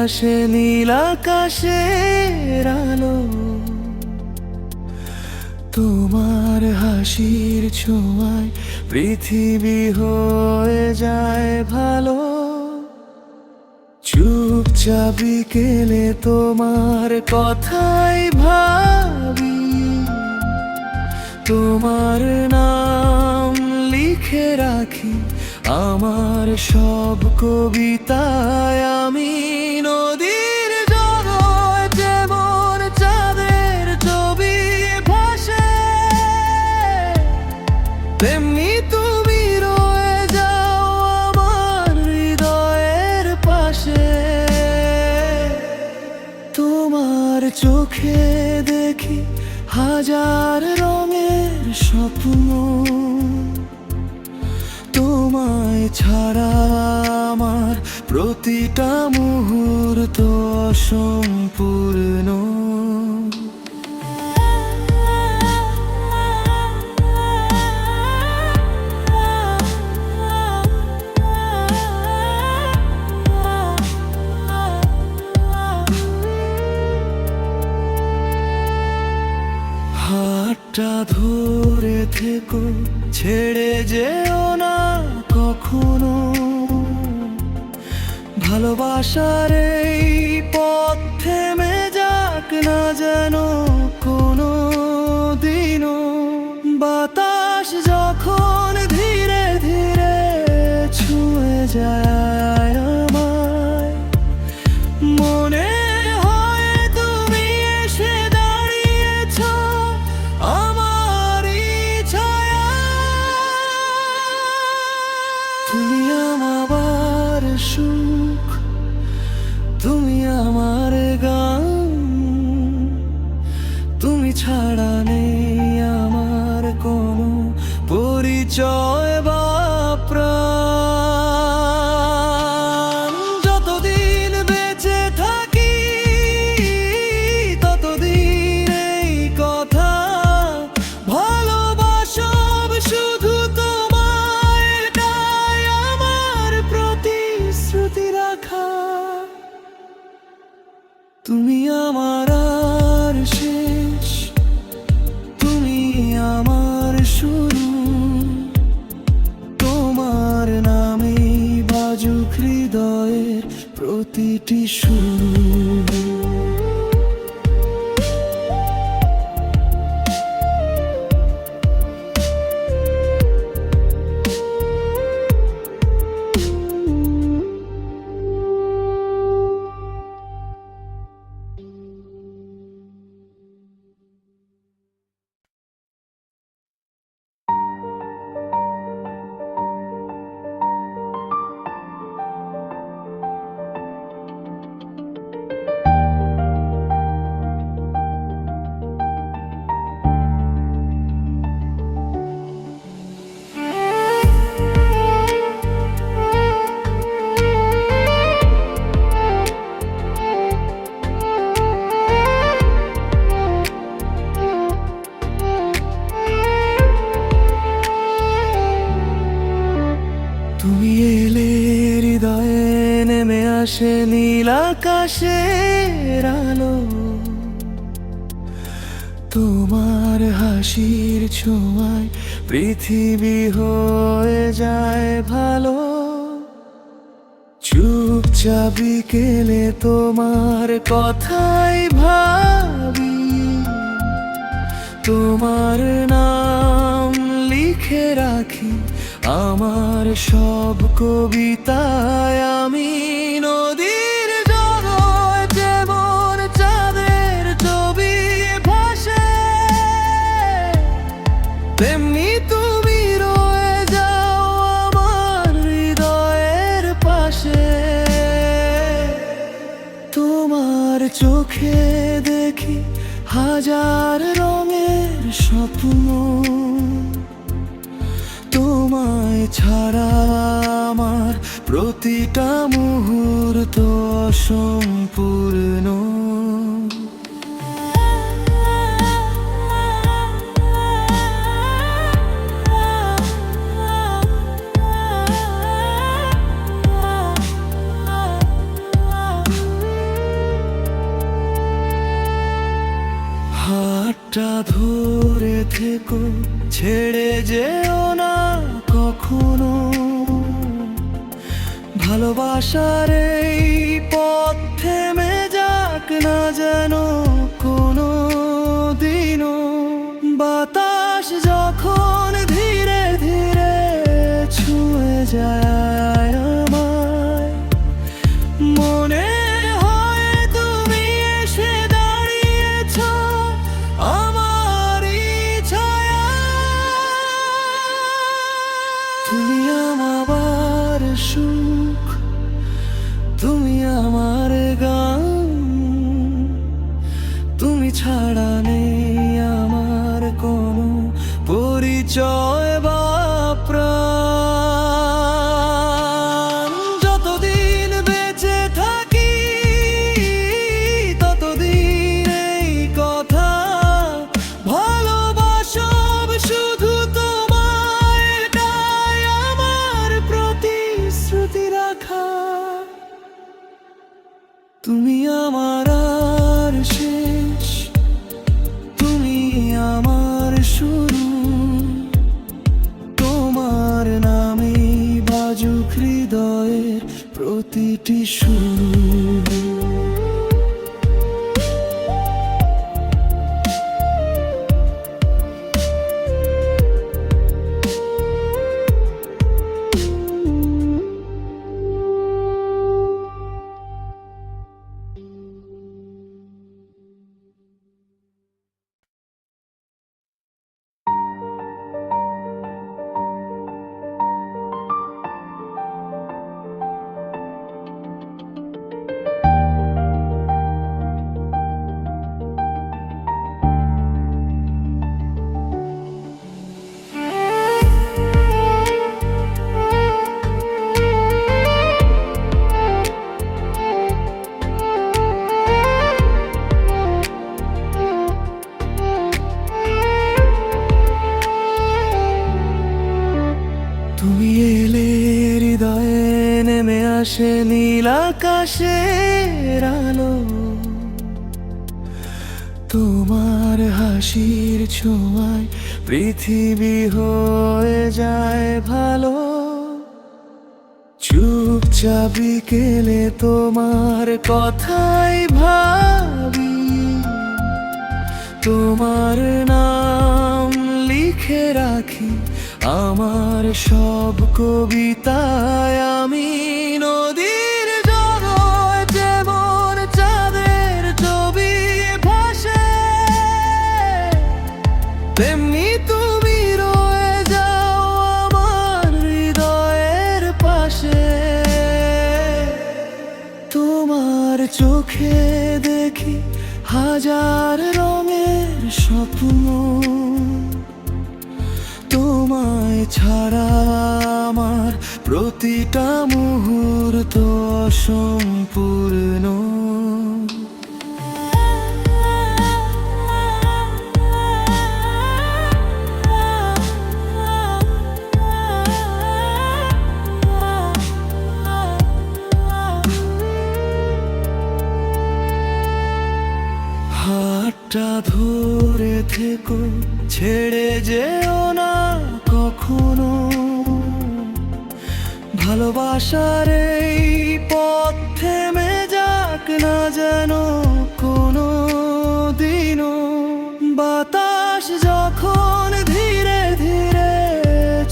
আসে নীল আকাশের আলো, তোমার হাসির ছোঁয়ায় পৃথিবী হয়ে যায় ভালো। চুপচাপ বিকেলে তোমার কথাই ভাবি, তোমার নাম লিখে রাখি আমার সব কবিতায়। আমি নদীর জগৎ যেমন চাঁদের ছবি ভাসে, তেমনি তুমি রয়ে যাও আমার হৃদয়ের পাশে। তোমার চোখে দেখি হাজার রঙের স্বপ্ন, তোমায় ছাড়া আমার প্রতিটা মুহূর্ত অসম্পূর্ণ। হাতটা ধরে থেকো, ছেড়ে যেও না কখনো। ভালোবাসার এই পথ থেমে যাক না যেন কোনো দিনও। বাতাস যখন ধীরে ধীরে ছুঁয়ে যায় আমায়, মনে হয় তুমি এসে দাঁড়িয়েছ আমারই ছায়ায়। তুমি আমার সুখ, তুমি আমার গান, তুমি ছাড়া নেই আমার কোনো পরিচয় বা প্রাণ। যতদিন বেঁচে থাকি ততদিন এই কথা ভালোবাসব শুধু তোমায়, এটাই আমার প্রতিশ্রুতি রাখা। তুমি আমার আর শেষ, তুমি আমার শুরু, তোমার নামেই বাজুক হৃদয়ের প্রতিটি সুর। তুমি এলে হৃদয়ে নেমে আসে নীল আকাশের আলো, তোমার হাসির ছোঁয়ায় পৃথিবী হয়ে যায় ভালো। চুপচাপ বিকেলে তোমার কথাই ভাবি, তোমার নাম লিখে রাখি আমার সব কবিতায়। আমি নদীর জগৎ যেমন চাঁদের ছবি ভাসে, তেমনি তুমি রয়ে যাও আমার হৃদয়ের পাশে। তোমার চোখে দেখি হাজার রঙের স্বপ্ন, তোমায় ছাড়া আমার প্রতিটা মুহূর্ত অসম্পূর্ণ। ছেড়ে যেও না কখনো। ভালোবাসার এই পথ থেমে যাক না যেন কোনো দিনও। বাতাস যখন ধীরে ধীরে ছুঁয়ে যায় আমায়, মনে হয় তুমি এসে দাঁড়িয়েছ আমারই ছায়ায়। তুমি আমার সুখ, তুমি আমার গান, তুমি ছাড়া নেই আমার কোনো পরিচয় বা প্রাণ। যতদিন বেঁচে থাকি ততদিন এই কথা ভালোবাসব শুধু তোমায়, এটাই আমার প্রতিশ্রুতি রাখা। তুমি আমার আর শেষ, তুমি আমার শুরু, তোমার নামেই বাজুক হৃদয়ের প্রতিটি সুর। তুমি এলে হৃদয়ে নেমে আসে নীল আকাশের আলো, তোমার হাসির ছোঁয়ায় পৃথিবী হয়ে যায় ভালো। চুপচাপ বিকেলে তোমার কথাই ভাবি, তোমার নাম লিখে রাখি আমার সব কবিতায়। আমি নদীর জগৎ যেমন চাঁদের ছবি ভাসে, তেমনি তুমি রয়ে যাও আমার হৃদয়ের পাশে। তোমার চোখে দেখি হাজার রঙের স্বপ্ন, তোমায় ছাড়া আমার প্রতিটা মুহূর্ত অসম্পূর্ণ। হাতটা ধরে থেকো, ছেড়ে যেও না কখনো। ভালোবাসার এই পথ থেমে যাক না যেন কোনো দিনও। বাতাস যখন ধীরে ধীরে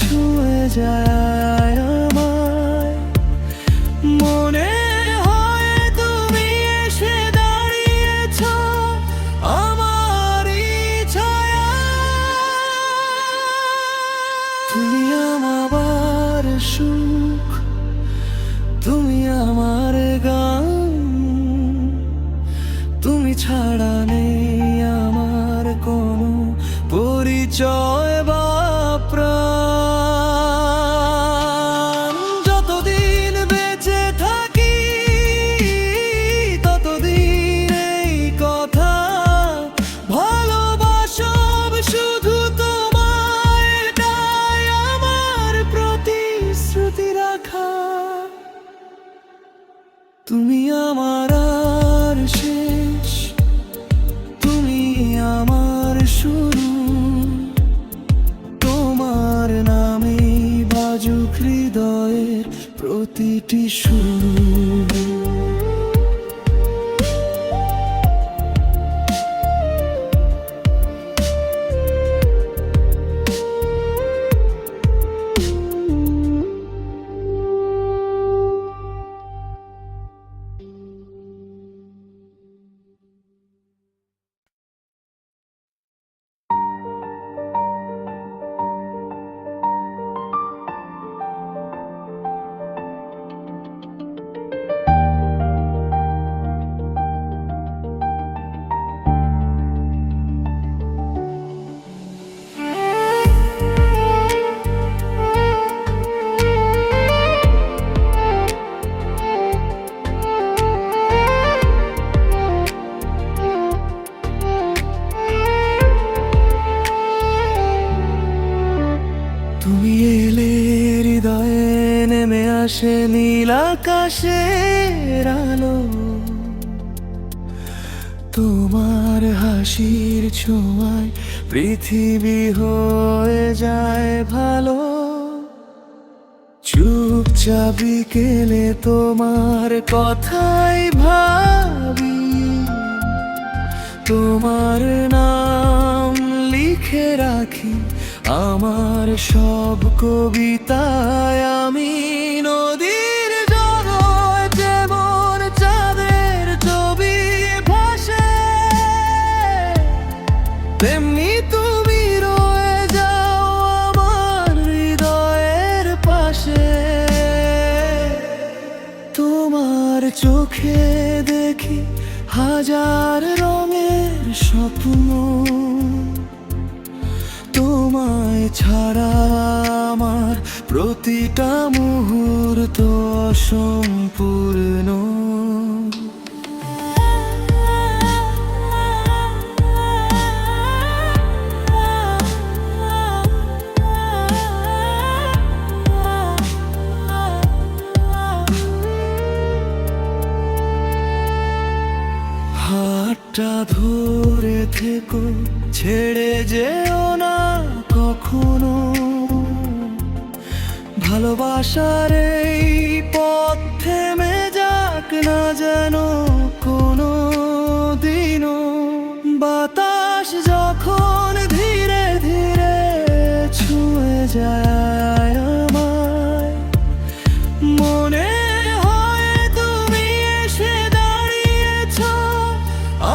ছুঁয়ে যায় আমায়, মনে হয় তুমি এসে দাঁড়িয়েছ আমারই ছায়ায়। তুমি আমার সুখ, তুমি আমার গান, তুমি ছাড়া নেই আমার কোনো পরিচয় বা প্রাণ। যতদিন বেঁচে থাকি ততদিন এই কথা ভালোবাসব শুধু তোমায়, এটাই আমার প্রতিশ্রুতি রাখা। তুমি আমার আর শেষ, হৃদয়ের প্রতিটি সুর। তুমি এলে হৃদয়ে নেমে আসে নীল আকাশের আলো, তোমার হাসির ছোঁয়ায় পৃথিবী হয়ে যায় ভালো। চুপচাপ বিকেলে তোমার কথাই ভাবি, তোমার নাম লিখে রাখি আমার সব কবিতায়। আমি নদীর জড়োয় যেমন চাঁদের ছবি ভাসে, তেমনি তুমি রয়ে যাও আমার হৃদয়ের পাশে। তোমার চোখে দেখি হাজার রঙের স্বপ্ন, তোমায় ছাড়া আমার প্রতিটা মুহূর্ত অসম্পূর্ণ। হাতটা ধরে থেকো, ছেড়ে যেও না কখনো। ভালোবাসার এই পথ থেমে যাক না যেন কোনো দিনও। বাতাস যখন ধীরে ধীরে ছুঁয়ে যায় আমায়, মনে হয় তুমি এসে দাঁড়িয়েছ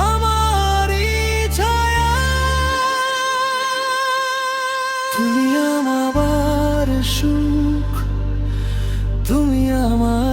আমারই ছায়ায়। তুমি আমার সুখ, তুমি আমার